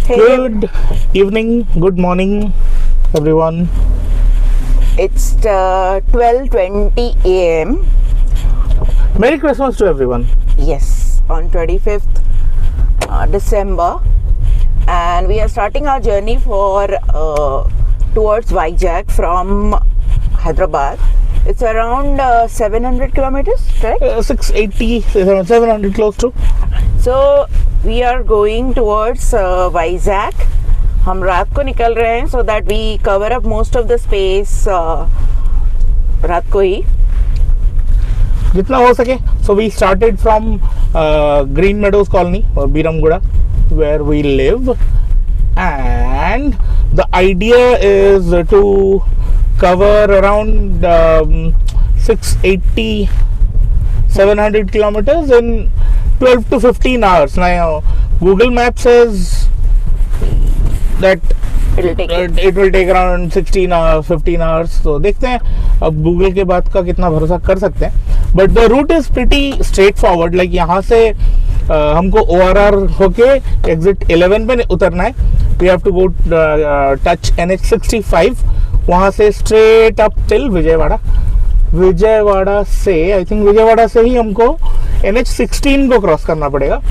Hey, Good evening, good morning, everyone. it's 12:20 a.m. Merry Christmas to everyone. Yes, on 25th December, and we are starting our journey for towards Vizag from Hyderabad. It's around 700 kilometers, correct? 680, 700 close to. So we are going towards Vizag. हम रात को निकल रहे हैं so that we cover up most of the space रात को ही. जितना हो सके. So we started from Green Meadows Colony or Biramguda, where we live, and the idea is to cover around 680, 700 kilometers in 12 to 15 hours. Now Google Maps says that it will take around 16 or 15 hours. तो देखते हैं अब Google के बात का कितना भरोसा कर सकते हैं. But the route is pretty straightforward. Like यहाँ से हमको ORR होके एग्जिट 11 पे उतरना है. We have to go touch NH65. वहाँ से straight up till Vijayawada. Vijayawada से आई थिंक विजयवाड़ा से ही हमको NH16 को क्रॉस करना पड़ेगा.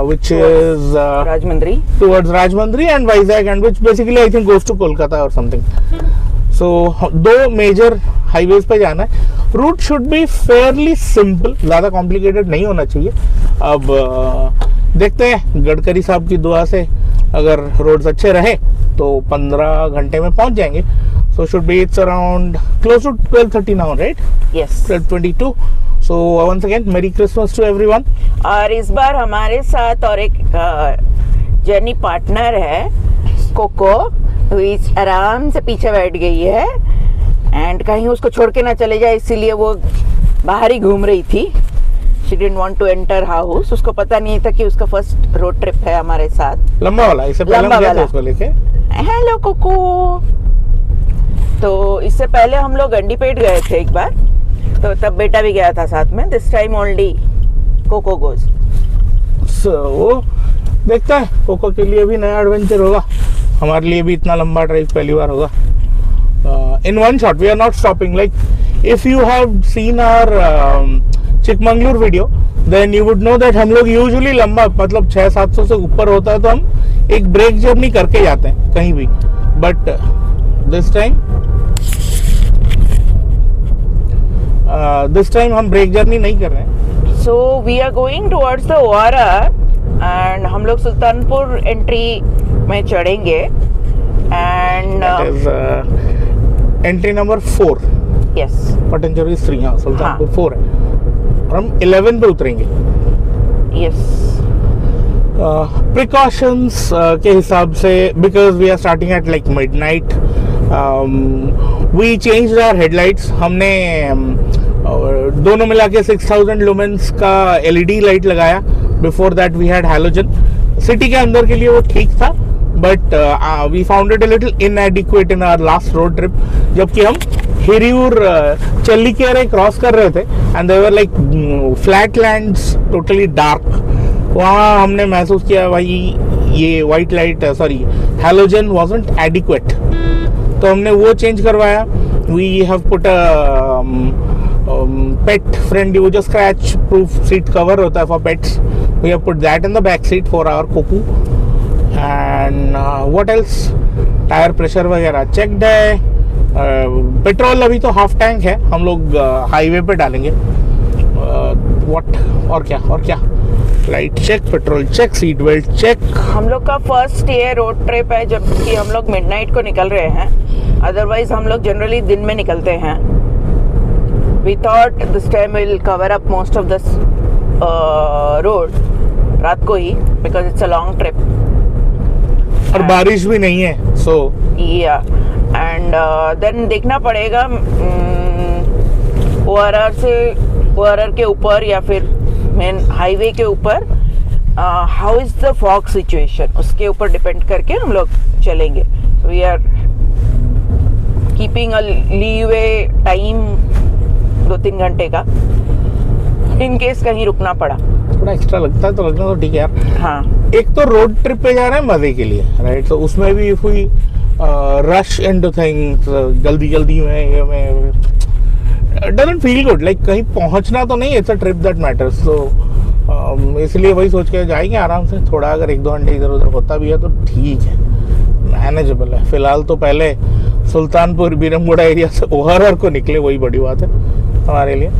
Which is Rajmundry. Towards Rajmundry and Vizag, and which basically I think goes to Kolkata or something. So दो major highways पे जाना है. Route should be fairly simple, ज़्यादा कॉम्प्लिकेटेड नहीं होना चाहिए. अब देखते हैं गडकरी साहब की दुआ से अगर रोड्स अच्छे रहे तो 15 घंटे में पहुंच जाएंगे. So should be it's around close to 12:30 now, right? Yes. 12:22. So once again, Merry Christmas to everyone. और इस बार हमारे साथ और एक जर्नी पार्टनर है कोको, वो आराम से पीछे बैठ गई है एंड कहीं उसको छोड़ के ना चले जाए, इसीलिए वो बाहर ही घूम रही थी. She didn't want to enter house. उसको पता नहीं था कि उसका फर्स्ट रोड ट्रिप है हमारे साथ. लंबा वाला. इससे पहले हम गए थे उसको लेके. Hello Coco. तो इससे पहले हम लोग गंडीपेट गए थे एक बार, तो तब बेटा भी गया था साथ में. This time only Coco goes. So देखता है, कोको के लिए भी नया एडवेंचर होगा, हमारे लिए भी इतना लंबा ड्राइव पहली बार होगा. In one shot we are not stopping. Like if you have seen our Chikmagalur video then you would know that हम लोग यूजुअली लंबा मतलब 600-700 से ऊपर होता है तो हम एक ब्रेक जर्नी करके जाते हैं कहीं भी. बट दिस टाइम हम ब्रेक जर्नी नहीं कर रहे हैं. So we are going towards the ORR and हम लोग सुल्तानपुर एंट्री में चढ़ेंगे and entry number 4. Yes, Patancheru 3. हाँ, सुल्तानपुर 4 है और हम 11 पे उतरेंगे. यस. प्रिकॉशंस के हिसाब से because we are starting at like midnight, we changed our headlights. हमने दोनों मिला के 6000 लुमेंस का LED लाइट लगाया. Before that we had halogen. City के अंदर के लिए वो ठीक था, but we found it a little inadequate in our last road trip. जबकि हम हिरियूर चल्लीकेरे क्रॉस कर रहे थे and they were like flat lands, totally dark. वहाँ हमने महसूस किया भाई ये white light sorry halogen wasn't adequate. तो हमने वो चेंज करवाया. We have put pet friendly, वो जो स्क्रैच प्रूफ सीट कवर होता है for pets, we have put that in the back seat for our Coco. And what else, tyre pressure वगैरह checked है. पेट्रोल अभी तो हाफ टैंक है, हम लोग हाईवे पे डालेंगे. व्हाट और क्या light check, petrol check, seat belt check. हम लोग का फर्स्ट ये रोड ट्रिप है जबकि हम लोग मिडनाइट को निकल रहे हैं. अदरवाइज हम लोग जनरली दिन में निकलते हैं. We thought this time will cover up most of this road रात को ही because it's a long trip और बारिश भी नहीं है. सो या एंड देन देखना पड़ेगा ORR के ऊपर या फिर मेन हाईवे के ऊपर how is the fog situation, उसके ऊपर डिपेंड करके हम लोग चलेंगे. So we are keeping a leeway time 2-3 घंटे का इन केस कहीं रुकना पड़ा. थोड़ा एक्स्ट्रा लगता है तो लगना तो ठीक है यार। हाँ एक तो रोड ट्रिप पे जा रहे हैं मजे के लिए, राइट, तो उसमें भी if we rush into things जल्दी जल्दी में डजंट फील गुड, लाइक कहीं पहुंचना तो नहीं, it's a trip that matters. तो इसलिए वही सोच के जाएंगे आराम से, थोड़ा अगर 1-2 घंटे इधर उधर होता भी है तो ठीक है, मैनेजेबल है। फिलहाल तो पहले सुल्तानपुर बीरमगुड़ा एरिया से ओहरर को निकले, वही बड़ी बात है हमारे लिए।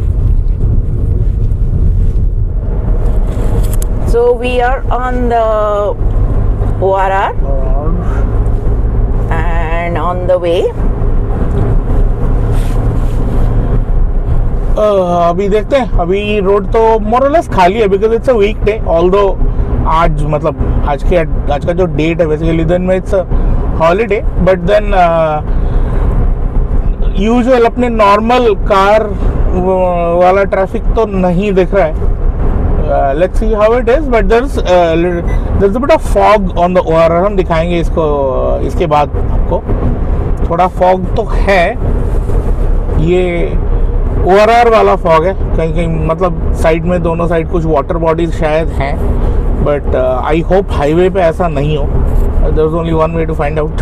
So we are on the ORR and on the way. अभी देखते हैं, अभी रोड तो मोर और लेस खाली है because it's a week day, although आज मतलब आज का जो डेट है बेसिकली दिन में it's holiday, but then usual अपने नॉर्मल कार वाला ट्रैफिक तो नहीं दिख रहा है। Let's see how it is, but there is a bit of fog on the ORR, हम दिखाएंगे इसको इसके बाद आपको। थोड़ा फॉग तो है, ये ओआरआर वाला फॉग है, कहीं कहीं मतलब साइड में दोनों साइड कुछ वाटर बॉडीज शायद हैं, बट आई होप हाईवे पे ऐसा नहीं हो। There is only one way to find out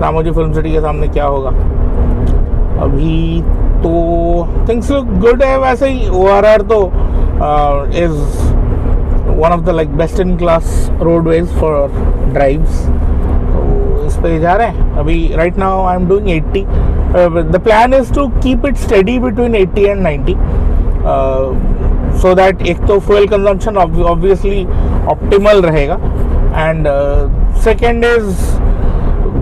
Ramoji film city के सामने क्या होगा। अभी तो थिंग्स लुक गुड है, वैसे ही ओआरआर तो is one of the like best in class roadways for drives, तो इस पे जा रहे हैं अभी। Right now I am doing 80, the plan is to keep it steady between 80 and 90, so that एक तो फ्यूल कंजम्पशन ऑब्वियसली ऑप्टिमल रहेगा, एंड सेकेंड इज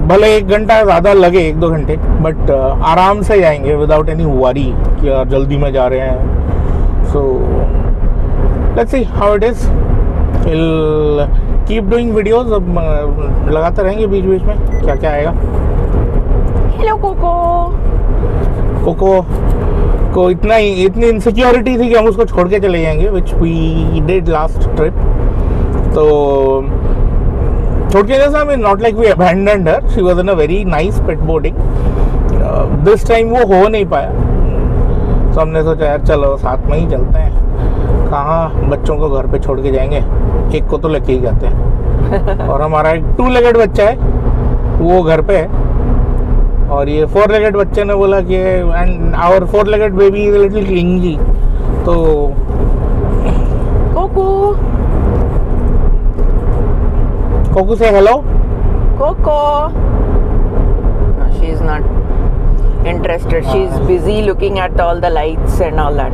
भले 1 घंटा ज़्यादा लगे 1-2 घंटे, बट आराम से जाएंगे विदाउट एनी वरी कि यार जल्दी में जा रहे हैं। So let's see how it is, will keep doing videos, अब लगाते रहेंगे बीच बीच में क्या क्या आएगा। हेलो कोको को इतनी इनसिक्योरिटी थी कि हम उसको छोड़ के चले जाएंगे, which we did last trip. तो छोड़ के जैसा, I mean not like we abandoned her, she was in a very nice pet boarding. This time वो हो नहीं पाया, तो हमने सोचा यार चलो साथ में ही चलते हैं, कहाँ बच्चों को घर पे छोड़ के जाएंगे, एक को तो लेके ही जाते हैं। और हमारा एक 2 लेगेड बच्चा है वो घर पे है, और ये 4 लेगेड बच्चे ने बोला कि and our 4 legged baby is little clingy, तो कोको से hello. Coco. No, she is not interested. She is busy looking at all the lights and all that.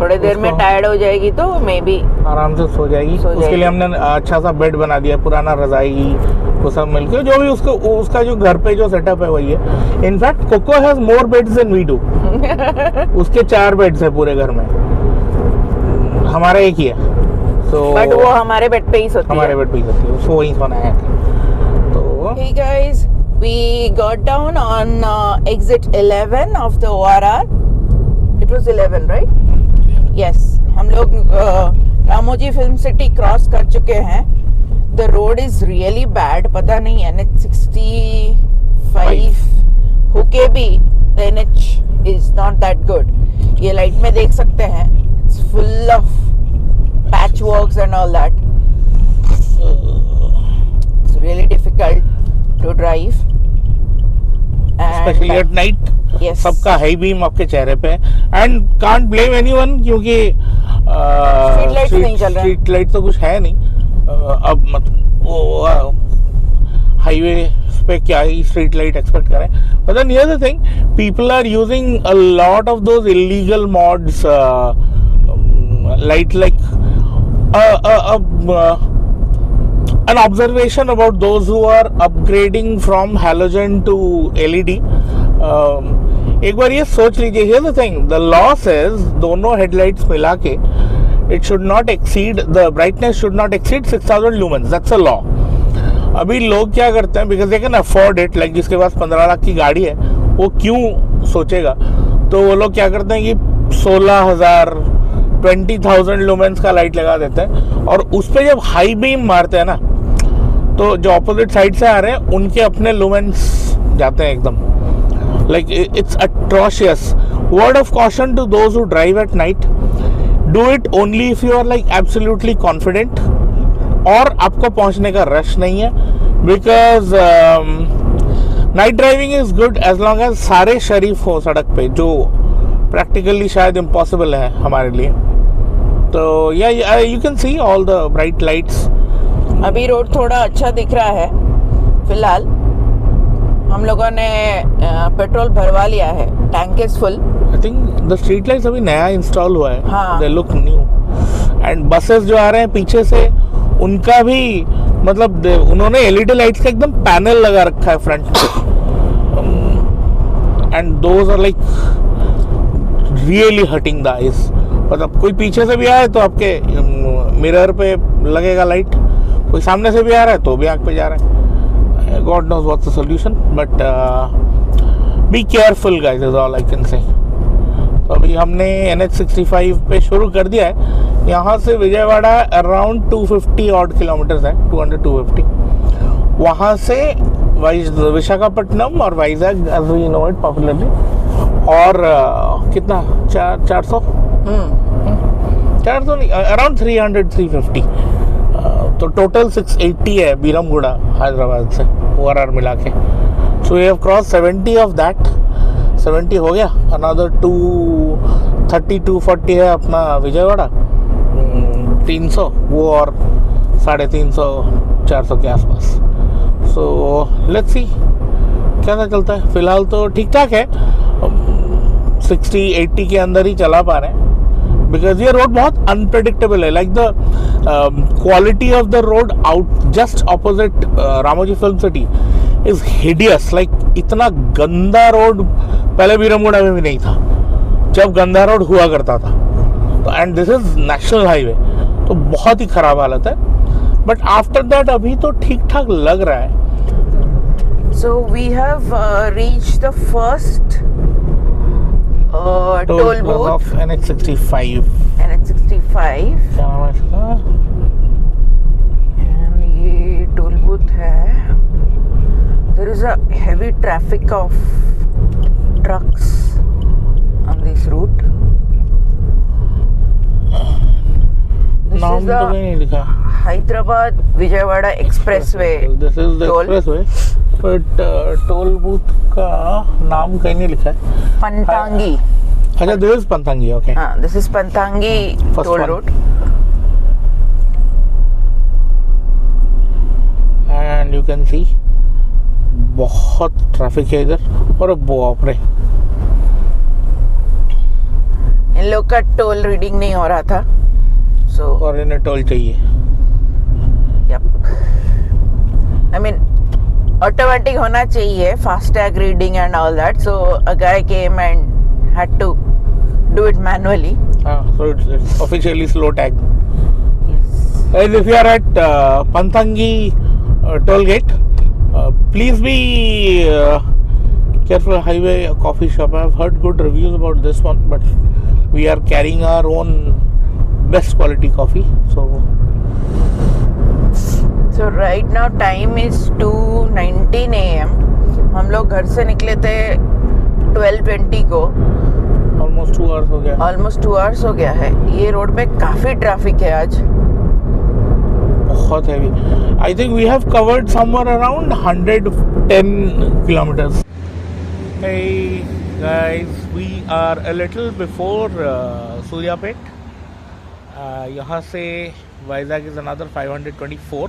थोड़ी देर में टायर्ड हो जाएगी तो मे बी आराम से सो जाएगी। उसके लिए हमने अच्छा सा बेड बना दिया, पुराना रजाई वो सब मिलके, जो भी उसका जो घर पे जो सेटअप है वही है। In fact Coco has more beds than we do. उसके 4 बेड्स है पूरे घर में, हमारा एक ही है। So, बट वो हमारे बेड पे ही सोती है। हमारे बेड पे ही सोती है, उसको वही सोना है। तो Hey guys, we got down on exit 11 of the ORR. It was 11, right? Yes. हम लोग रामोजी फिल्म सिटी क्रॉस कर चुके हैं। The road is really bad. पता नहीं NH 65 होके भी the NH is not that good. ये लाइट में देख सकते हैं, it's full of patchworks and all that. It's really difficult to drive, and especially at night. Yes. सबका हाई बीम आपके चेहरे पे, एंड कांट ब्लेम एनीवन, क्योंकि स्ट्रीट लाइट नहीं चल रहा है। स्ट्रीट लाइट तो कुछ है नहीं। अब मतलब वो हाईवे पे क्या ही स्ट्रीट लाइट एक्सपेक्ट करें। But then here the thing, people are using a lot of those illegal mods, like an observation about those who are upgrading from halogen to LED. एक बार ये सोच लीजिए, here's the thing, the law says दोनों headlights मिला के it should not exceed, the brightness should not exceed 6000 lumens, that's a law. अभी लोग क्या करते हैं, because they can afford it, like जिसके पास 15 लाख की गाड़ी है वो क्यों सोचेगा, तो वो लोग क्या करते हैं कि 16,000 20,000 लुमेंस का लाइट लगा देते हैं, और उस पर जब हाई बीम मारते हैं ना, तो जो ऑपोजिट साइड से आ रहे हैं उनके अपने लुमेंस जाते हैं एकदम, like it's atrocious. Word of caution to those who drive at night, do it only if you are like absolutely confident और आपको पहुंचने का रश नहीं है, because night driving is good as long as सारे शरीफ हो सड़क पे, जो प्रैक्टिकली शायद इम्पॉसिबल है हमारे लिए। तो या you can see all the bright lights. अभी रोड थोड़ा अच्छा दिख रहा है फिलहाल। हम लोगों ने पेट्रोल भरवा लिया है, tank is full. I think the street lights अभी नया इंस्टॉल हुआ है, हाँ। They look new. And buses जो आ रहे हैं पीछे से, उनका भी मतलब उन्होंने एलईडी लाइट्स का एकदम पैनल लगा रखा है front and those are like really hurting the eyes. मतलब कोई पीछे से भी आए तो आपके मिरर पे लगेगा लाइट, कोई सामने से भी आ रहा है तो भी आंख पे जा रहा है। God knows what's the solution, but be careful guys is all I can say. तो अभी हमने NH65 पे शुरू कर दिया है। यहाँ से विजयवाड़ा अराउंड 250 ऑड किलोमीटर्स है, 200-250। वहाँ से विशाखापट्टनम और Vizag as we know it popularly, और कितना 400 नहीं, अराउंड 300-350। तो टोटल 680 है बीरमगुड़ा हैदराबाद से ORR मिला के। So we have cross 70 of that, 70 हो गया। अनदर 230-240 है अपना विजयवाड़ा, 300 वो, और 350-400 के आसपास। सो लेट्स सी कैसा चलता है। फिलहाल तो ठीक ठाक है, 60-80 के अंदर ही चला पा रहे हैं, बिकॉज ये रोड बहुत अनप्रेडिक्टेबल है। Like the quality of the road out just opposite Ramoji film city is hideous. Like इतना गंदा रोड पहले बीरमगुड़ा में भी नहीं था, जब गंदा रोड हुआ करता था। तो and this is national highway, तो बहुत ही खराब हालत है। बट आफ्टर दैट अभी तो ठीक ठाक लग रहा है। So we have reached the first toll booth of NH65. NH65 क्या नाम है इसका? and ये toll booth है। There is a heavy traffic of trucks on this route. This नाम is तो the नहीं लिखा। Hyderabad Vijayawada Expressway. This is the toll. expressway, but toll booth का नाम कहीं नहीं लिखा है। Pantangi. अच्छा, this is Pantangi, okay. हाँ, this is Pantangi First toll one. road. And you can see बहुत ट्रैफिक है इधर, और बाप रे, इन लोग का टोल रीडिंग नहीं हो रहा था, so और इन्हें टोल चाहिए। yep. I mean automatic होना चाहिए, FASTag reading and all that, so a guy came and had to do it manually. So it's officially slow tag. Yes. And if you are at Pantangi toll gate, please be careful. Highway coffee shop, I have heard good reviews about this one, but we are carrying our own best quality coffee. So right now time is 2:19 AM. हम लोग घर से निकले थे 12:20 को। almost 2 hours हो गया। Almost 2 hours हो गया है। ये रोड पे काफी ट्रैफिक है आज। बहुत heavy. I think we have covered somewhere around 110 kilometers. Hey guys, we are a little before Suryapet. यहाँ से वाइजैग इज अनदर 524।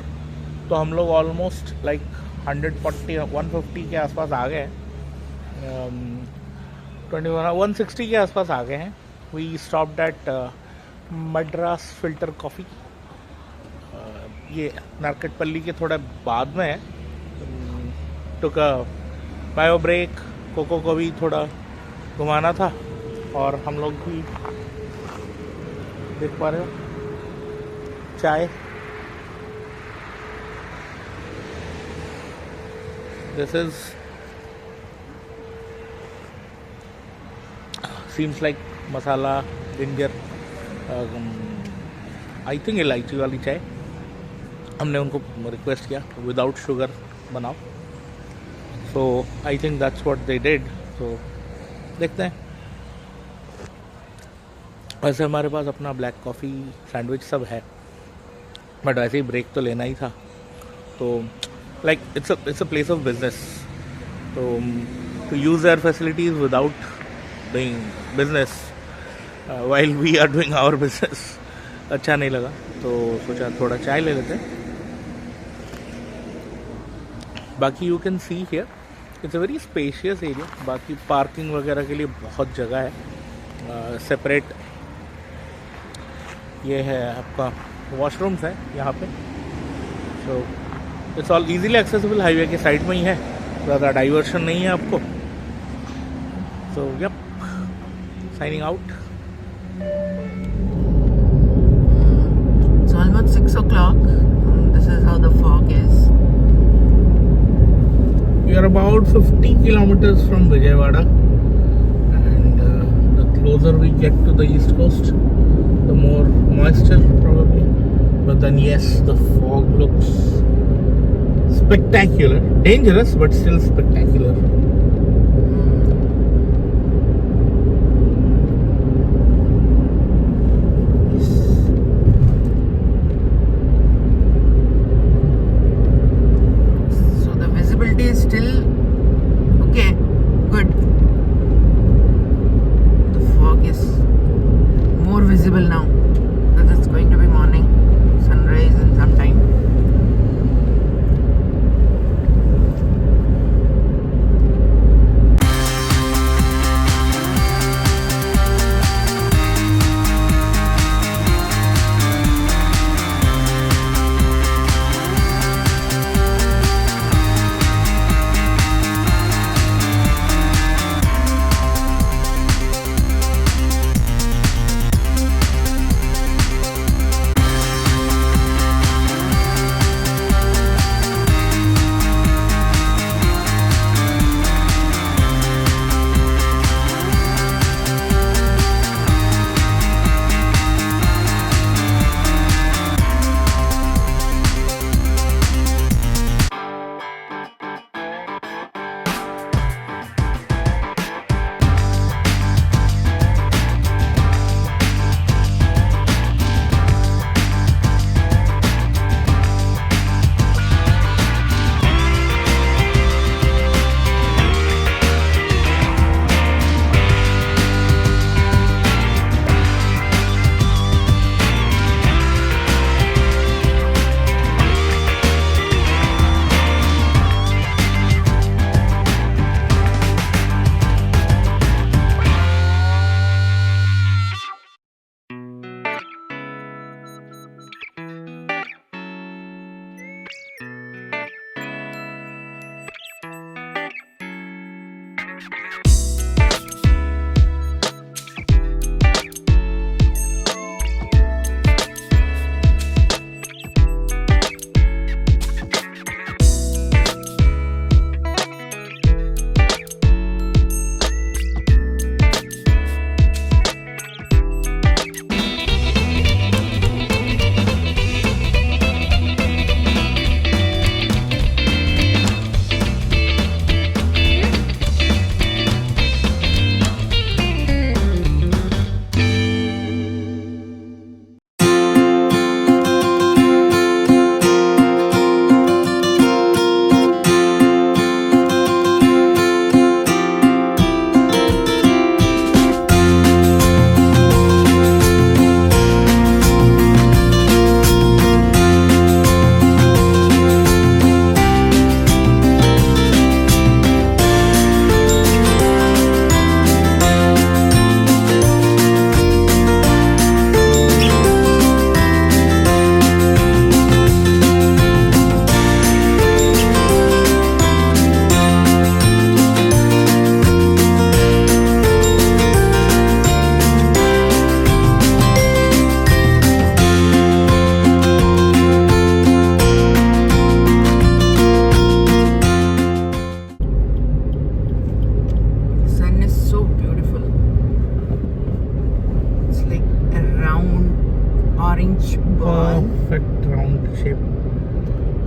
तो हम लोग ऑलमोस्ट लाइक 140-150 के आसपास आ गए हैं। 160 के आसपास आ गए हैं। We stopped at Madras filter coffee. ये नारकटपल्ली के थोड़ा बाद में है। टुक बायो ब्रेक, कोको को भी थोड़ा घुमाना था, और हम लोग भी देख पा रहे हो चाय। This is seems like masala ginger, I think इलायची वाली चाय। हमने उनको रिक्वेस्ट किया विदाउट शुगर बनाओ, so I think that's what they did. So देखते हैं। वैसे हमारे पास अपना ब्लैक कॉफ़ी सैंडविच सब है, बट वैसे ही ब्रेक तो लेना ही था। तो like it's a place of business, तो to use their facilities without doing business while we are doing our business अच्छा नहीं लगा, तो सोचा थोड़ा चाय ले लेते हैं। बाकी you can see here it's a very spacious area. बाकी पार्किंग वगैरह के लिए बहुत जगह है। सेपरेट ये है आपका वॉशरूम्स है यहाँ पे, so it's all easily accessible, highway के साइड में ही है, ज़्यादा डाइवर्शन नहीं है आपको। So yup, signing out. It's almost 6 o'clock. This is how the fog is. We are about 50 kilometers from Vijayawada, and the closer we get to the east coast, the more moisture probably. But then yes, the fog looks spectacular. Dangerous, but still spectacular. Is still okay, good. The fog is more visible now because it's going to be morning, sunrise in some time.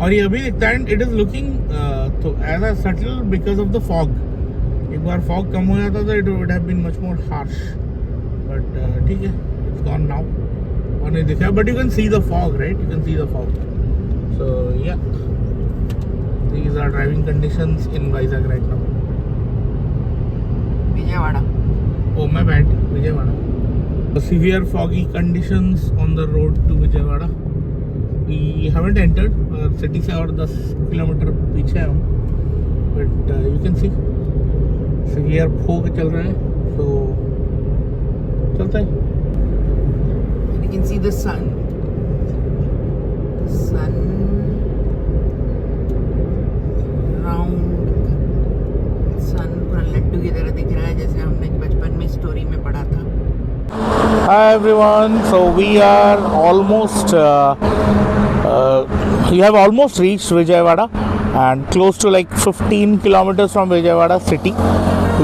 और ये अभी दिखता है it is looking तो as a subtle because of the fog. एक बार fog कम हो जाता था it would have been much more harsh, but ठीक है, it's gone now. और नहीं दिखा, but you can see the fog, right? You can see the fog. So yeah, these are driving conditions in Vizag right now. Vijayawada. Oh my bad, Vijayawada. The severe foggy conditions on the road to Vijayawada. We haven't entered. City से और 10 kilometre पीछे है हम. But you can see severe fog चल रहा है. So चलता है. You can see the sun. The sun round. Sun पूरा लड्डू की तरह दिख रहा है, जैसे हमने बचपन में स्टोरी में पढ़ा था. Hi everyone. So we are almost. You have almost reached Vijayawada and close to like 15 kilometers from Vijayawada city.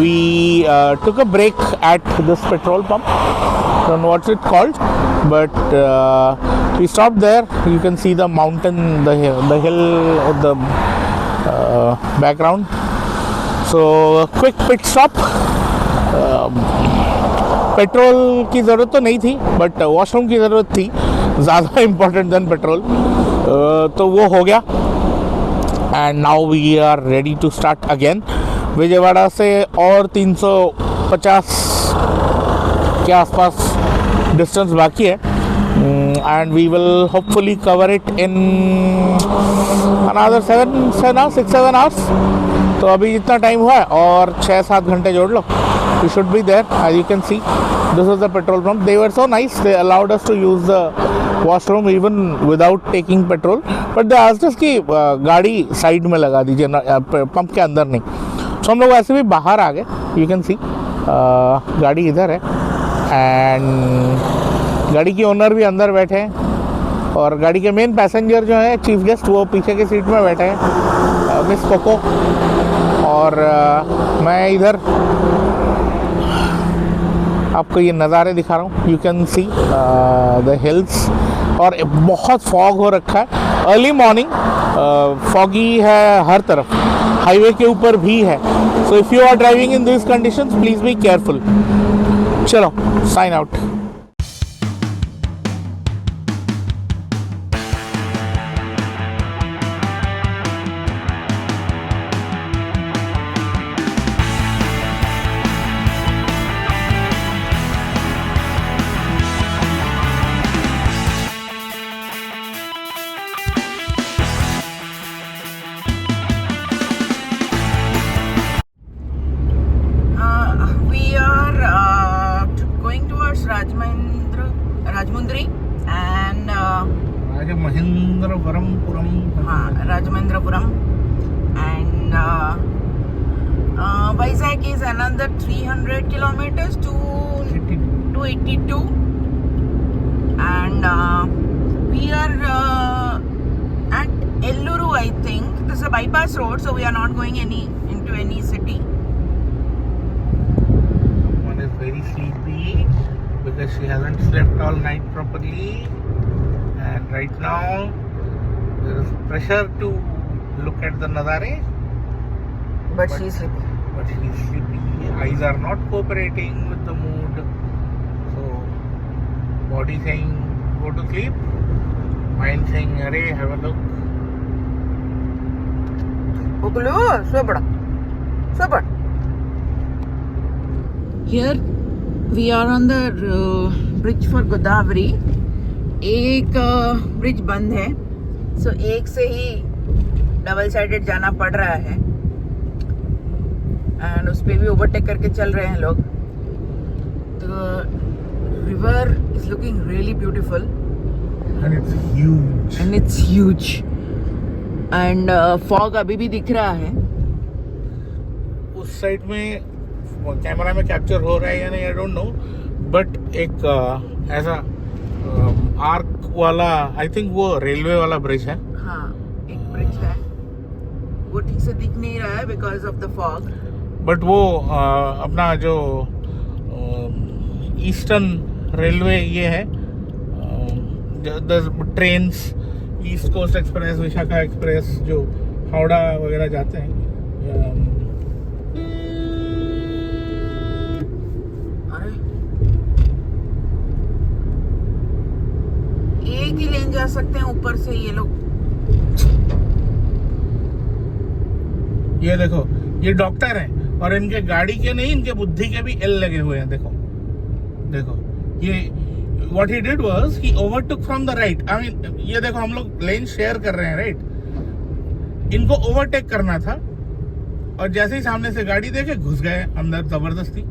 We took a break at this petrol pump. Don't know what's it called, but we stopped there. You can see the mountain, the hill of the background. So a quick pit stop. Petrol की ज़रूरत तो नहीं थी, but washroom की ज़रूरत थी, ज़्यादा important then petrol. तो वो हो गया. And now we are ready to start again. Vijayawada से और 350 के आसपास डिस्टेंस बाकी है. And we will hopefully cover it in another 6-7 hours. तो अभी जितना टाइम हुआ है और 6-7 घंटे जोड़ लो. We should be there. As you can see, this is the petrol pump. They were so nice. They allowed us to use the washroom even without taking petrol. But they asked us कि गाड़ी side में लगा दीजिए, pump के अंदर नहीं. तो हम लोग ऐसे भी बाहर आ गए. You can see गाड़ी इधर है एंड गाड़ी की ओनर भी अंदर बैठे हैं और गाड़ी के मेन पैसेंजर जो है चीफ गेस्ट वो पीछे की सीट में बैठे हैं, मिस कोको. और मैं इधर आपको ये नज़ारे दिखा रहा हूँ. You can see the hills. और बहुत फॉग हो रखा है. अर्ली मॉर्निंग फॉगी है हर तरफ, हाईवे के ऊपर भी है. So if you are driving in this conditions please be careful. चलो sign out. Rajmundry and Rajamahendrapuram. Rajamahendrapuram and Vizag is another 300 kilometers to 82 and we are at Elluru. I think this is a bypass road, so we are not going into any city. One is very sleepy because she hasn't slept all night properly, and right now there is pressure to look at the nazare, But she is sleepy. Eyes are not cooperating with the mood, so body saying go to sleep, mind saying arey have a look. Ukulu, super. Here we are on the bridge for Godavari. एक bridge बंद है, सो एक से ही double sided जाना पड़ रहा है and उस पर भी ओवरटेक करके चल रहे हैं लोग. तो river is looking really beautiful And it's huge and fog अभी भी दिख रहा है. उस साइड में कैमरा में कैप्चर हो रहा है या नहीं आई डोंट नो, बट एक ऐसा आर्क वाला, आई थिंक वो रेलवे वाला ब्रिज है. हाँ, एक ब्रिज है, वो ठीक से दिख नहीं रहा है because of the fog. But वो अपना जो ईस्टर्न रेलवे ये है, trains east coast express, Visakha express जो हावड़ा वगैरह जाते हैं. एक ही लेन जा सकते हैं ऊपर से ये लोग। ये देखो, ये डॉक्टर हैं और इनके गाड़ी के नहीं, इनके बुद्धि के भी एल लगे हुए हैं। देखो देखो, ये what he did was he overtook from the right. I mean ये देखो, हम लोग लेन शेयर कर रहे हैं, राइट। इनको ओवरटेक करना था और जैसे ही सामने से गाड़ी देखे घुस गए अंदर जबरदस्ती,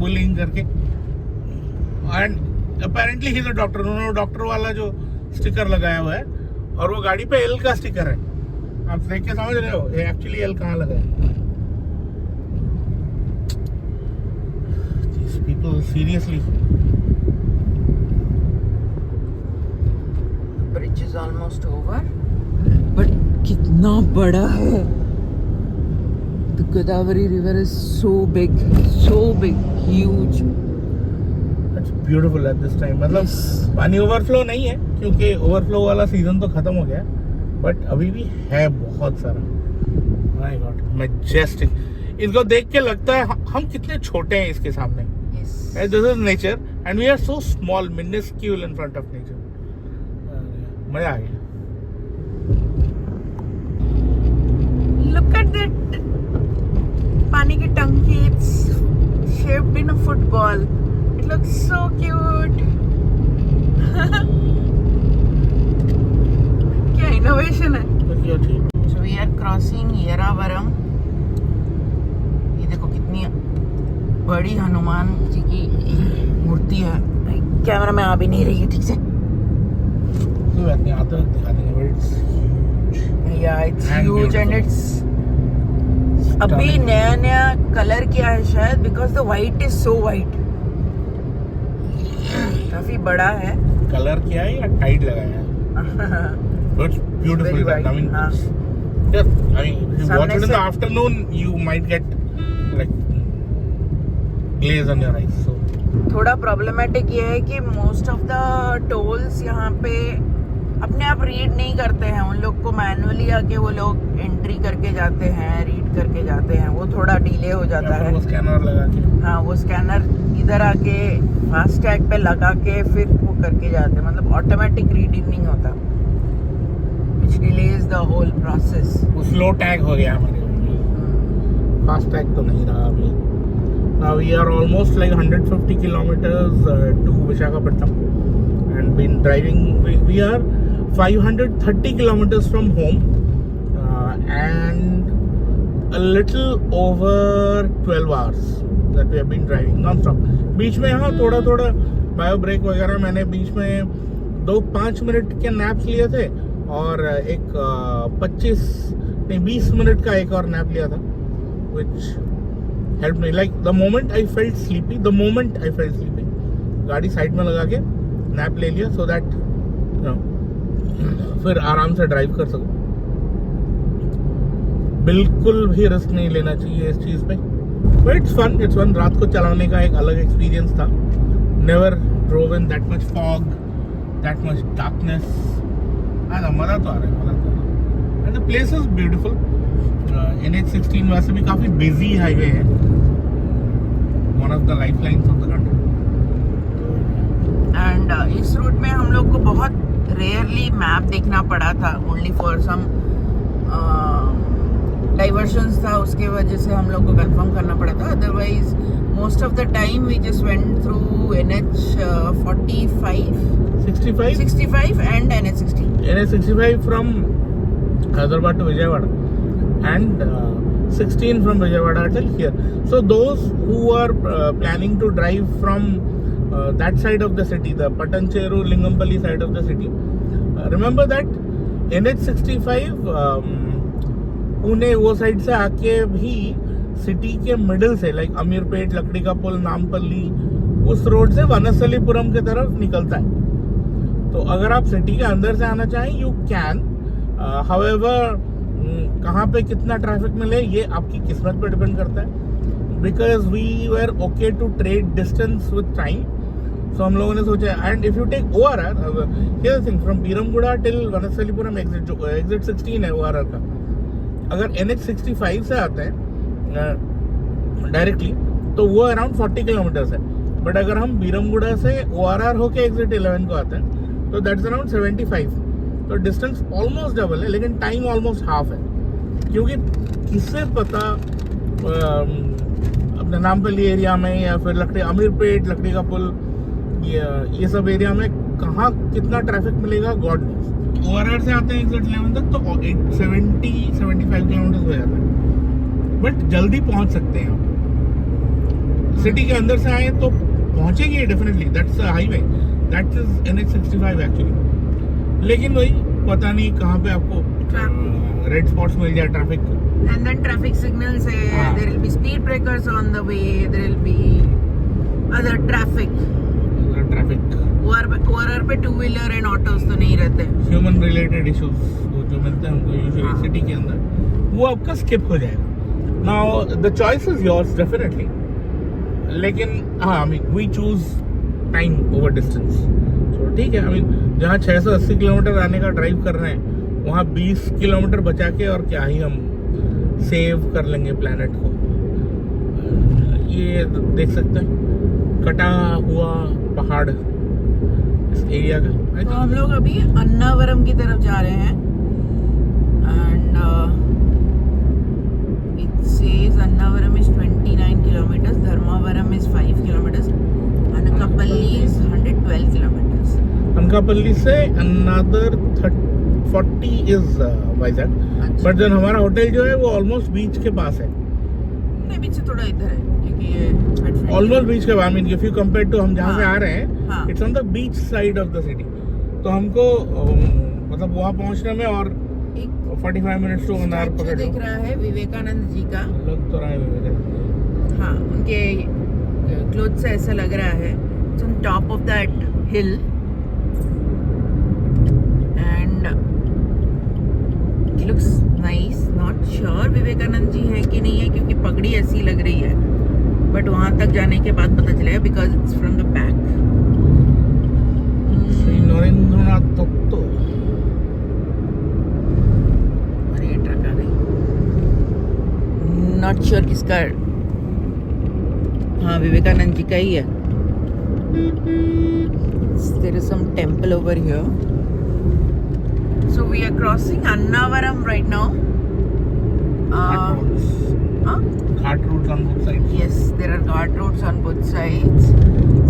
बुलिंग करके। And apparently he is a doctor. उन्होंने डॉक्टर वाला जो स्टिकर लगाया हुआ है और वो गाड़ी पे एल का स्टिकर है। आप देख के समझ रहे हो ये एक्चुअली एल कहाँ लगा है। These people seriously. Bridge is almost over, but कितना बड़ा है। The Godavari river is so big, huge. It's beautiful at this time. मतलब पानी ओवरफ्लो नहीं है क्योंकि ओवरफ्लो वाला सीजन तो खत्म हो गया, बट अभी भी है बहुत सारा। My God, majestic. इसको देख के लगता है हम कितने छोटे हैं इसके सामने। This is nature and we are so small, minuscule in front of nature. मजा आ गया। Look at that पानी की टंकी, it's shaped in a football. It looks so cute. क्या इनोवेशन है। So we are crossing येरावरम। ये देखो कितनी बड़ी हनुमान जी की मूर्ति है। कैमरा में आ भी नहीं रही है ठीक से। कोई बात नहीं, आते वक्त दिखा देंगे। Yeah, it's huge and it's अभी नया नया कलर किया है शायद, because the white is so white. काफी बड़ा है। कलर किया है या टाइट लगाया है? It's beautiful. I mean, yes, I mean, if you watch it in the afternoon, you might get like glaze on your eyes. So थोड़ा problematic ये है कि मोस्ट ऑफ द टोल्स यहाँ पे अपने आप रीड नहीं करते हैं। उन लोग को मैनुअली आके वो लोग एंट्री करके जाते हैं, रीड करके जाते हैं। वो थोड़ा डिले हो जाता है। वो स्कैनर लगा के, हाँ, वो स्कैनर इधर आके फास्टैग पे लगा के फिर वो करके जाते हैं। मतलब ऑटोमेटिक रीडिंग नहीं होता, which delays the whole process. वो स्लो टैग हो गया हमारे। फास्ट टैग तो नहीं रहा अभी। Now we are almost like 150 kilometers to Visakhapatnam and been driving. We are 530 kilometers from home and a little over 12 hours that we have been driving non-stop. बीच में हाँ थोड़ा थोड़ा बायो ब्रेक वगैरह मैंने बीच में 5 मिनट के नैप्स लिए थे और एक 20 मिनट का एक और नैप लिया था, which helped me. Like the moment I felt sleepy, गाड़ी साइड में लगा के नैप ले लिया so that फिर आराम से ड्राइव कर सकूं। बिल्कुल भी रिस्क नहीं लेना चाहिए इस चीज पे, बट इट्स फन। रात को चलाने का एक अलग एक्सपीरियंस था। Never drove in that much fog, that much darkness. मजा तो आ रहा है। And the place is beautiful. NH16 वैसे भी काफी बिजी हाईवे है, one of the life lines of the country. And इस रूट में हम लोग को बहुत रेयरली मैप देखना पड़ा था, ओनली फॉर सम डाइवर्शंस था, उसके वजह से हम लोग को कंफर्म करना पड़ा था। Otherwise most of the time we just went through NH 65 and NH16 from Hyderabad to Vijayawada and 16 from Vijayawada till here. So those who are planning to drive from that side of the city, the Patancheru Lingampalli side of the city, remember that NH65 Pune वो side से आके भी city के middle से like Ameerpet, लकड़ी का पुल, नामपल्ली, उस road से वनस्थलीपुरम की तरफ निकलता है। तो अगर आप सिटी के अंदर से आना चाहें यू कैन, हाउएवर कहाँ पे कितना ट्रैफिक मिले ये आपकी किस्मत पे डिपेंड करता है। Because we were okay to trade distance with time, so हम लोगों ने सोचा। And if you take ORR, here the thing, from Beeramguda till Vanasthalipuram exit 16 है ORR का। अगर NH65 से आते हैं डायरेक्टली तो वो अराउंड 40 किलोमीटर्स है। बट अगर हम बीरमगुड़ा से ORR होके एग्जिट 11 को आते हैं तो दैट्स अराउंड 75। तो डिस्टेंस ऑलमोस्ट डबल है, लेकिन टाइम ऑलमोस्ट हाफ है। क्योंकि किससे पता अपने नामपल्ली एरिया में या फिर लकड़ी अमीरपेट, लकड़ी का पुल, ये सब एरिया में कहाँ कितना ट्रैफिक मिलेगा गॉड नोस। ओवरऑल से आते हैं एग्जिट 11 तक तो 75 किलोमीटर हो जाता है, बट जल्दी पहुंच सकते हैं आप। सिटी के अंदर से आए तो पहुंचेंगे definitely, that's a highway, that is NH65 actually. लेकिन वही पता नहीं कहाँ पे आपको रेड स्पॉट्स मिल जाए traffic. And then traffic signals say there will be speed breakers on the way, there will be other traffic. Over पे टू व्हीलर एंड ऑटोस तो नहीं रहते। ह्यूमन रिलेटेड इश्यूज जो मिलते हैं हमको यूजुअली सिटी के अंदर, वो आपका स्किप हो जाएगा। Now the choice is yours definitely, लेकिन हाँ I mean we choose time over distance. So ठीक है, आई मीन जहाँ 680 किलोमीटर आने का ड्राइव कर रहे हैं, वहाँ 20 किलोमीटर बचा के और क्या ही हम सेव कर लेंगे प्लैनेट को। ये देख सकते हैं कटा हुआ पहाड़ इस एरिया का। तो हम लोग अभी अन्नावरम की तरफ जा रहे हैं and it says Annavaram is 29 kilometres, Dharmavaram is 5 kilometres, Anakapalli is 112 kilometres. Anakapalli से अनदर 40 इज वाइजैक, बट जो हमारा होटल जो है वो ऑलमोस्ट बीच के पास है। नहीं, बीच से थोड़ा इधर है क्योंकि ये ऑलमोस्ट बीच के, I mean if you compare to हम जहाँ से आ रहे हैं, हाँ। It's on the beach side of the city. तो हमको मतलब वहाँ पहुँचने में और 45 मिनट्स टू 1 आवर स्टैचू पकड़ लो। दिख रहा है विवेकानंद जी का। लग तो रहा है विवेकानंद। हाँ, उनके क्लोथ से ऐसा लग रहा है। It's on top of that hill and it looks nice. Not sure Vivekananda ji है कि नहीं है, क्योंकि पगड़ी ऐसी लग रही है, बट वहां तक जाने के बाद पता चलेगा because it's from the back. Shri Narendranath Datta. अरे ये ट्रक आ गई, नॉट श्योर किसका। हाँ, विवेकानंद जी का ही है। There is some temple over here. So we are crossing Annavaram right now. Ghat roads on both sides. Yes, there are ghat roads on both sides.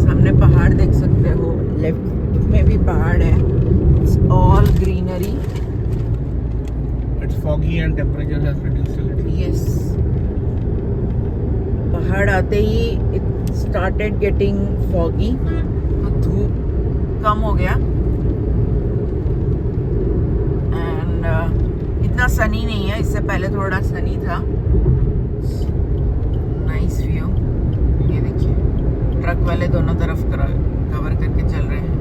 सामने पहाड़ देख सकते हो, लेफ्ट में भी पहाड़ है। It's all greenery. It's foggy and temperature has reduced a little. Yes. पहाड़ आते ही it started getting foggy. तो धूप कम हो गया एंड इतना सनी नहीं है, इससे पहले थोड़ा सनी था। Nice view. ये देखिए ट्रक वाले दोनों तरफ कवर करके चल रहे हैं।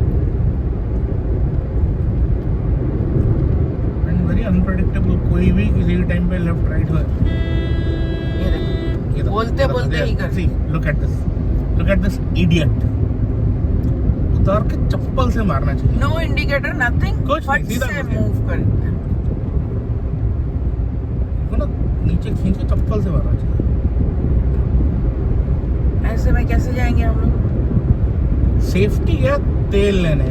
एंड वेरी अनप्रेडिक्टेबल, कोई भी किसी भी टाइम पे लेफ्ट राइट हो। ये देखो, बोलते बोलते ही कर। See look at this idiot. उतार के चप्पल से मारना चाहिए। नो इंडिकेटर, नथिंग, कुछ नहीं, फट सीधा से करके। मूव कर। ना नीचे खींच के चप्पल से मारना चाहिए। ऐसे में कैसे जाएंगे हम लोग? सेफ्टी है, तेल लेने।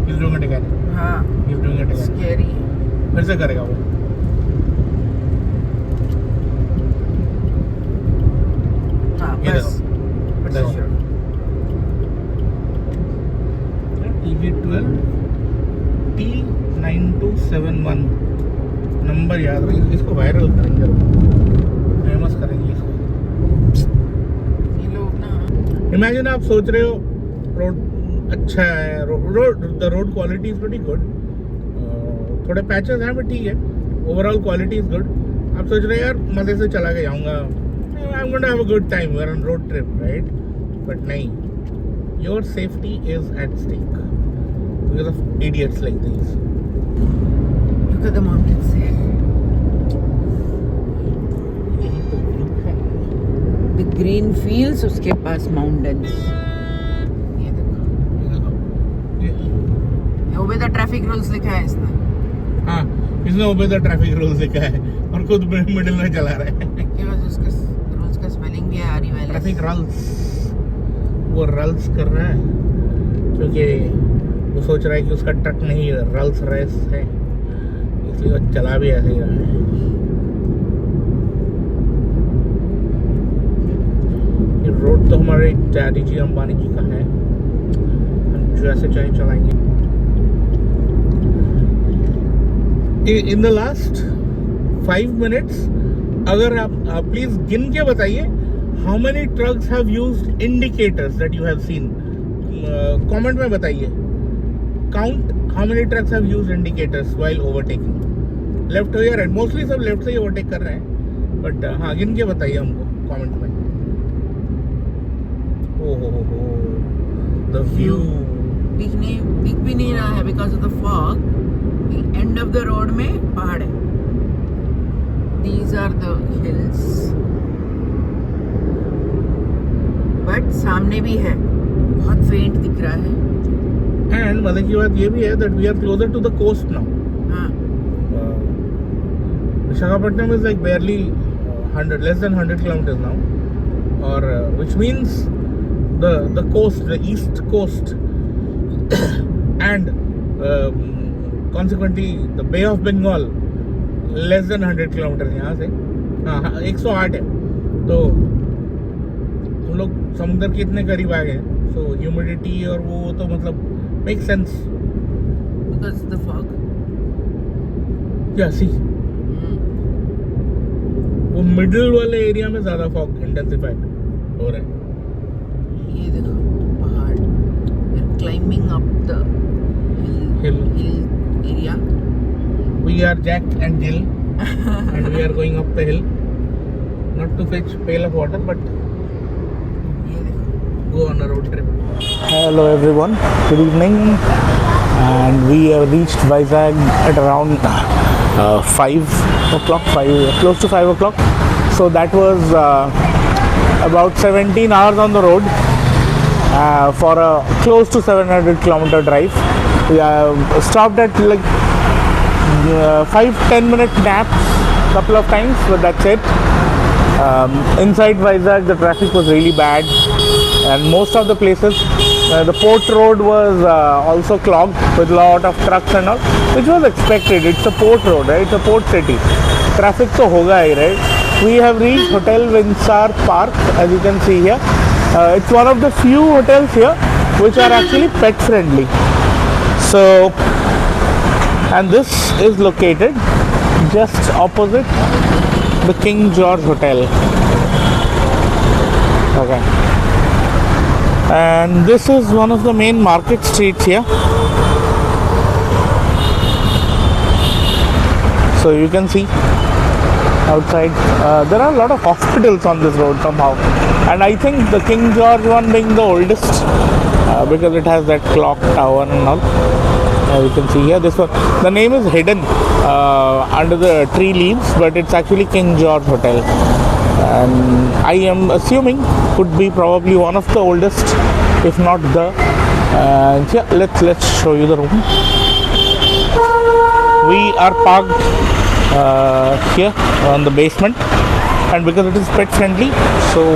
He's doing it again. हाँ, He's doing it again. Scary. फिर से करेगा वो। हाँ, ये बस देखो। TV12 T9271 नंबर याद रखिए, इसको वायरल करेंगे, फेमस करेंगे इसको। ये लोग ना, इमेजिन आप सोच रहे हो रोड अच्छा है, the road quality is pretty good, थोड़े पैचेस हैं बट ठीक है, ओवरऑल क्वालिटी इज गुड। आप सोच रहे हो यार मजे से चला के जाऊंगा, I am gonna have a good time, we are on road trip, right? But नहीं, your safety is at stake because of idiots like this. look at the mountains there. The green fields, उसके पास mountains. ये देखो, obey the traffic rules लिखा है इसने। हाँ, इसने obey the traffic rules लिखा है और खुद मिडिल में चला रहा है। उसके रूल्स का स्पेलिंग भी है आरी वाली। ट्रैफिक रल्स, वो रल्स कर रहा है क्योंकि वो सोच रहा है कि उसका ट्रक नहीं रल्स रेस है, इसलिए वो चला भी ऐसे ही रहा है। ये रोड तो हमारे डैडी जी अंबानी जी का है, हम जैसे चाहे चलाएंगे। इन द लास्ट 5 minutes अगर आप प्लीज गिन के बताइए how many trucks have used indicators that you have scene. Comment में बताइए, count how many trucks have used indicators while overtaking, left हो या राइट। मोस्टली सब लेफ्ट से ही ओवरटेक कर रहे हैं, बट हाँ गिन के बताइए हमको कमेंट में। ओहो द व्यू दिख भी नहीं रहा है because of the fog. End of the road में पहाड़ है। These are the hills, but सामने भी है, बहुत फेंट दिख रहा है। एंड मजे की बात ये भी है that we are closer to the coast now. हाँ, Visakhapatnam is like barely 100 less than 100 kilometers now, or which means the coast, the east coast and consequently the Bay of Bengal less than 100 kilometre यहाँ से। हाँ 108 है, तो हम लोग समुद्र के इतने करीब आ गए, सो ह्यूमिडिटी और वो तो मतलब make sense because the fog. या सी वो मिडिल वाले एरिया में ज्यादा फॉग इंटेंसिफाइड हो रहा है। ये देखो पहाड़, climbing up the hill area. We are Jack and Jill and we are going up the hill, not to fetch pail of water but go on a road trip. Hello everyone, good evening, and we have reached Vizag at around 5 o'clock, close to 5 o'clock. So that was about 17 hours on the road for a close to 700 kilometer drive. We stopped at like 5-10 minute naps couple of times, but that's it. Inside Vizag the traffic was really bad, and most of the places the port road was also clogged with a lot of trucks and all, which was expected. It's a port road, right? It's a port city, traffic to hoga hi, right? We have reached Hotel Windsor Park, as you can see here. It's one of the few hotels here which are actually pet friendly. So, and this is located just opposite the King George Hotel. Okay, and this is one of the main market streets here. So you can see outside there are a lot of hospitals on this road somehow, and I think the King George one being the oldest because it has that clock tower and all. You can see here, this one, the name is hidden under the tree leaves, but it's actually King George Hotel, and I am assuming could be probably one of the oldest, if not the. Yeah, let's show you the room. We are parked here on the basement, and because it is pet friendly, so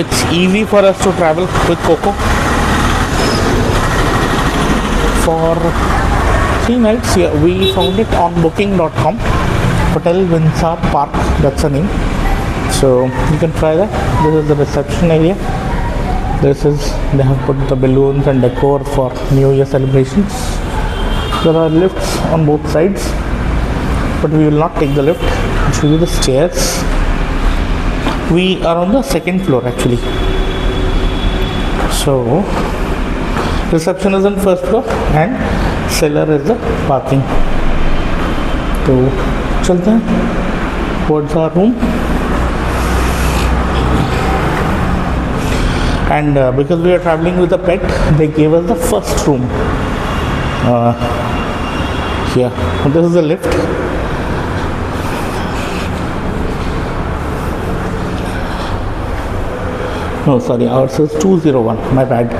it's easy for us to travel with Coco. For 3 nights here, we found it on booking.com. Hotel Windsor Park, that's the name. So you can try that. This is the reception area. This is, they have put the balloons and decor for New Year celebrations. There are lifts on both sides, but we will not take the lift. I'll show you the stairs. We are on the 2nd floor actually. So reception is on 1st floor and cellar is the parking. तो चलते हैं towards our room, and because we are traveling with a pet, they gave us the first room here. This is the lift. No, sorry, ours is 201. My bad.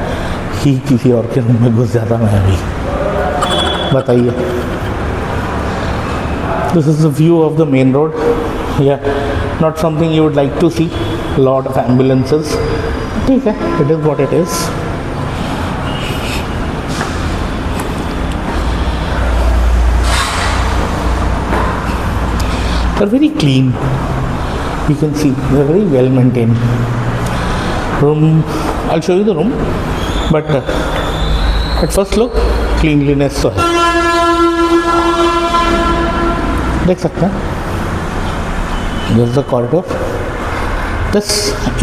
ही किसी और के room में घुस जाता मैं अभी। बताइए। This is the view of the main road. Yeah, not something you would like to see lot of ambulances. ठीक है, it is what it is. They're very clean. You can see they're very well maintained. Room, I'll show you the room, but at first look, cleanliness तो है. देख सकते हैं. This is the corridor. This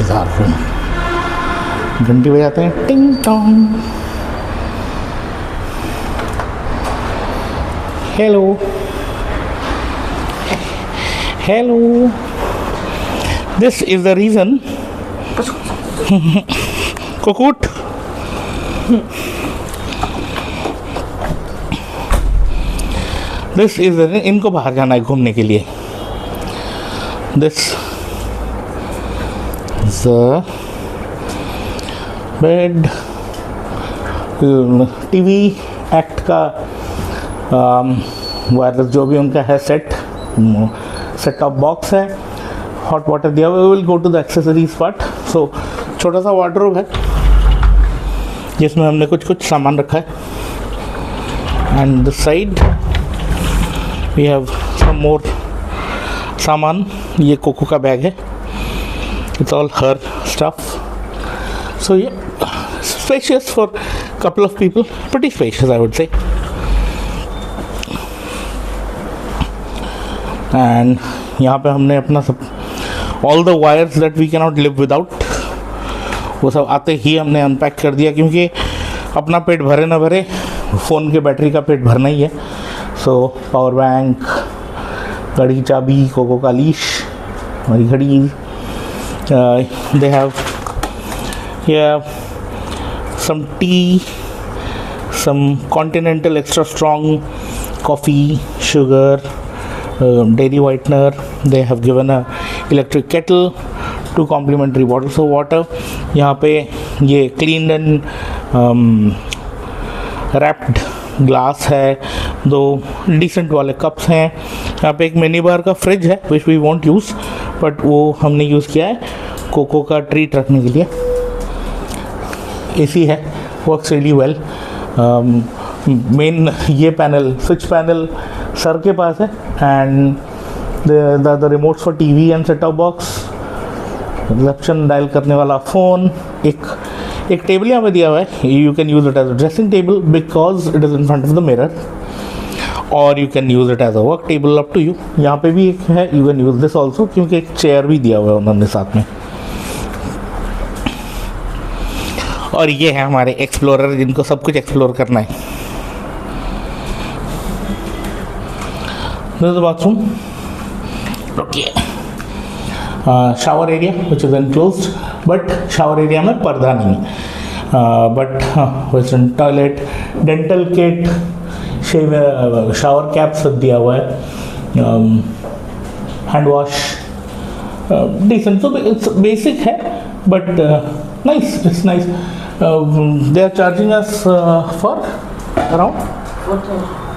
is our room. घंटी बजाते हैं, टिंग Tong. Hello. Hello. This is the reason. Cocoot. This is the reason. इनको बाहर जाना है घूमने के लिए. This is the bed. TV ACT का वायरलेस जो भी उनका है सेट टॉप बॉक्स है. हॉट वाटर दिया हुआ. Will go to the accessories part. So छोटा सा वार्डरोब है जिसमें हमने कुछ सामान रखा है. And the side we have some more सामान. ये कोको का बैग है. It's all her stuff. So ये spacious for couple of people. Pretty spacious, I would say. And यहाँ पे हमने अपना सब all the wires that we cannot live without, वो सब आते ही हमने अनपैक कर दिया, क्योंकि अपना पेट भरे ना भरे फ़ोन के बैटरी का पेट भरना ही है. सो पावर बैंक, घड़ी चाबी, कोको का लीश, हमारी घड़ी. They have some tea, some Continental extra strong coffee, sugar, dairy whitener. They have given a electric kettle, 2 complimentary bottles of water. यहाँ पे ये cleaned and wrapped glass है. 2 decent वाले cups हैं. यहाँ पे एक मिनी बार का फ्रिज है which we won't use, but वो हमने यूज़ किया है कोको का ट्रीट रखने के लिए. AC है, वर्क्स रियली वेल. मेन ये पैनल, स्विच पैनल सर के पास है. And the remotes for TV and set top box, reception dial करने वाला फ़ोन. एक टेबल यहाँ पे दिया हुआ है. You can use it as a dressing table because it is in front of the mirror, और you can use it as a work table, up to you. यहाँ पे भी एक है, you can use this also, क्योंकि एक chair भी दिया हुआ है उन्होंने साथ में. और ये है हमारे एक्सप्लोरर जिनको सब कुछ एक्सप्लोर करना है. This is the bathroom. Okay. Shower area which is enclosed, but shower area में पर्दा नहीं है. But western toilet, dental kit, shower cap सब दिया हुआ है. Hand wash, decent. तो इट्स बेसिक है, but nice. It's nice. They are charging us for around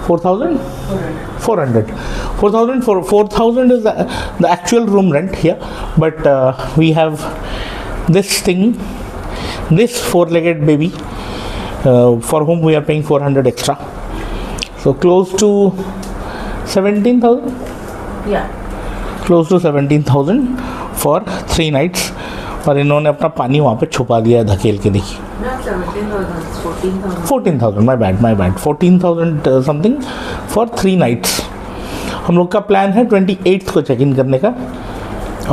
4,000. 4,000 is the actual room rent here, but we have this thing, this 4-legged baby, for whom we are paying 400 extra. So close to 17,000. Yeah. Close to 17,000 for 3 nights. और इन्होंने अपना पानी वहाँ पे छुपा दिया है धकेल के. देखिए 14,000. My bad 14,000 something for 3 nights. हम लोग का प्लान है 28th को चेक इन करने का.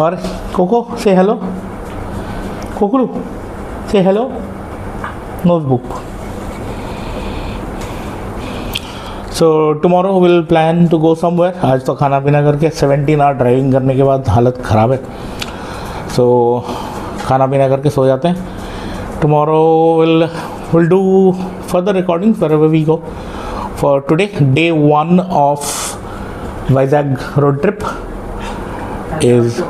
और कोको से हेलो. कोकरू से hello. Notebook. So tomorrow will plan to go somewhere. आज तो खाना पीना करके 17 आवर ड्राइविंग करने के बाद हालत ख़राब है. सो खाना पीना करके सो जाते हैं. Tomorrow will do further recordings wherever we go. For today, day 1 of Vizag road trip is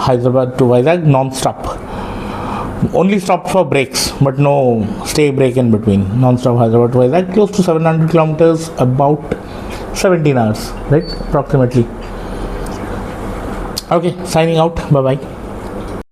Hyderabad to Vizag non-stop. Only stop for breaks, but no stay break in between. Non-stop Hyderabad to Vizag, close to 700 kilometers, about 17 hours, right? Approximately. Okay, signing out. Bye bye.